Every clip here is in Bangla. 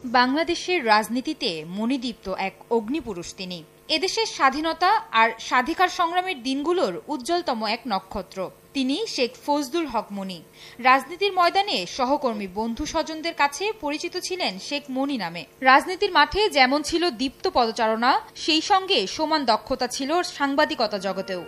বাংলাদেশের রাজনীতিতে মণিদীপ্ত এক অগ্নিপুরুষ তিনি। এদেশের স্বাধীনতা আর স্বাধিকার সংগ্রামের দিনগুলোর উজ্জ্বলতম এক নক্ষত্র তিনি শেখ ফজলুল হক মনি। রাজনীতির ময়দানে সহকর্মী বন্ধু স্বজনদের কাছে পরিচিত ছিলেন শেখ মনি নামে। রাজনীতির মাঠে যেমন ছিল দীপ্ত পদচারণা, সেই সঙ্গে সমান দক্ষতা ছিল সাংবাদিকতা জগতেও।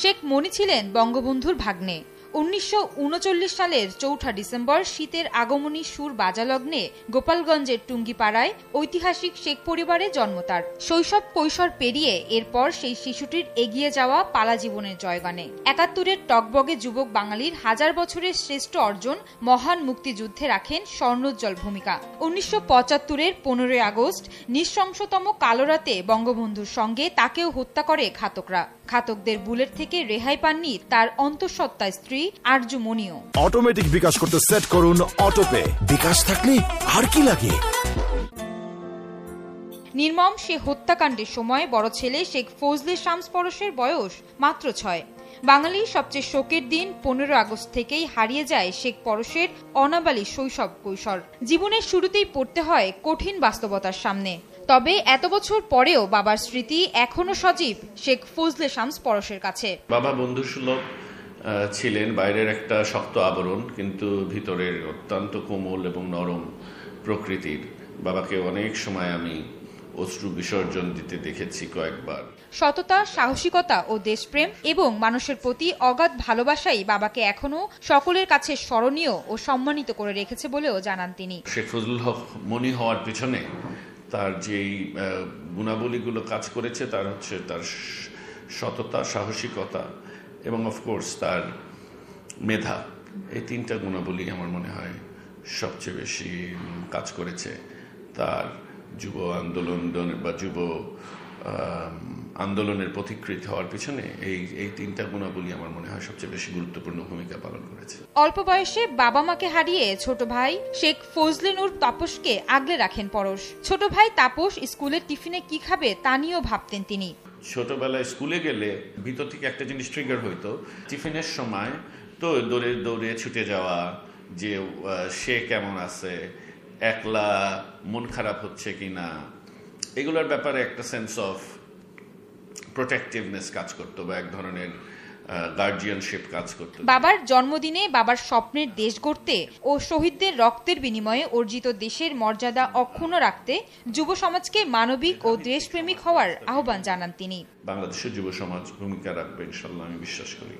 শেখ মনি ছিলেন বঙ্গবন্ধুর ভাগ্নে। ১৯৩৯ সালের ৪ ডিসেম্বর শীতের আগমনী সুর বাজালগ্নে গোপালগঞ্জের টুঙ্গিপাড়ায় ঐতিহাসিক শেখ পরিবারে জন্ম তার। শৈশব কৈশোর পেরিয়ে এরপর সেই শিশুটির এগিয়ে যাওয়া পালা জীবনের জয়গানে। ৭১-এর টগবগে যুবক বাঙালির হাজার বছরের শ্রেষ্ঠ অর্জন মহান মুক্তিযুদ্ধে রাখেন স্বর্ণোজ্জ্বল ভূমিকা। ১৯৭৫-এর ১৫ই আগস্ট নৃশংসতম কালোরাতে বঙ্গবন্ধুর সঙ্গে তাকেও হত্যা করে ঘাতকরা। ঘাতকদের বুলেট থেকে রেহাই পাননি তার অন্তঃসত্ত্বা স্ত্রী আরজু মনিও। অটোমেটিক বিকাশ করতে সেট করুন অটোপে। বিকাশ থাকলে আর কি লাগে। নির্মম সে হত্যাকাণ্ডের সময় বড় ছেলে শেখ ফজলে শামস পরশের বয়স মাত্র ৬। বাঙালির সবচেয়ে শোকের দিন ১৫ আগস্ট থেকেই হারিয়ে যায় শেখ পরশের অনাবালী শৈশব কৈশোর। জীবনের শুরুতেই পড়তে হয় কঠিন বাস্তবতার সামনে। তবে এত বছর পরেও বাবার স্মৃতি এখনো সজীব শেখ ফজলে শামস পরশের কাছে। বাবা বন্ধুসুলভ ছিলেন, বাইরের একটা শক্ত আবরণ কিন্তু ভিতরের অত্যন্ত কোমল এবং নরম প্রকৃতির। বাবাকে অনেক সময় আমি অশ্রু বিসর্জন দিতে দেখেছি কয়েকবার। সততা, সাহসিকতা ও দেশপ্রেম এবং মানুষের প্রতি অগাধ ভালোবাসাই বাবাকে এখনো সকলের কাছে স্মরণীয় ও সম্মানিত করে রেখেছে বলেও জানান তিনি। শেখ ফজলুল হক মনি হওয়ার পিছনে তার যেই গুণাবলীগুলো কাজ করেছে তার হচ্ছে তার সততা, সাহসিকতা এবং অফকোর্স তার মেধা। এই তিনটা গুণাবলী আমার মনে হয় সবচেয়ে বেশি কাজ করেছে তার যুব আন্দোলন বা যুব আন্দোলনের পথিকৃৎ হওয়ার পিছনে। এই তিনটা গুণাবলী আমার মনে হয় সবচেয়ে বেশি গুরুত্বপূর্ণ ভূমিকা পালন করেছে। অল্প বয়সে বাবা মাকে হারিয়ে ছোট ভাই শেখ ফজলে নূর তাপসকে আগলে রাখেন পরশ। ছোট ভাই তাপস স্কুলের টিফিনে কি খাবে তা নিয়েও ভাবতেন তিনি। ছোটবেলায় স্কুলে গেলে ভিতর থেকে একটা জিনিস ট্রিগার হইতো, টিফিনের সময় তো দৌড়ে দৌড়ে ছুটে যাওয়া, যে সে কেমন আছে, একলা মন খারাপ হচ্ছে কিনা, এগুলোর ব্যাপারে একটা সেন্স অফ প্রোটেক্টিভনেস কাজ করতো বা এক ধরনের গার্জিয়ানশিপ কাজ করতো। বাবার জন্মদিনে বাবার স্বপ্নের দেশ গড়তে ও শহীদদের রক্তের বিনিময়ে অর্জিত দেশের মর্যাদা অক্ষুণ্ণ রাখতে যুব সমাজকে মানবিক ও দেশপ্রেমিক হওয়ার আহ্বান জানান তিনি। বাংলাদেশের যুব সমাজ ভূমিকা রাখবে ইনশাআল্লাহ, আমি বিশ্বাস করি।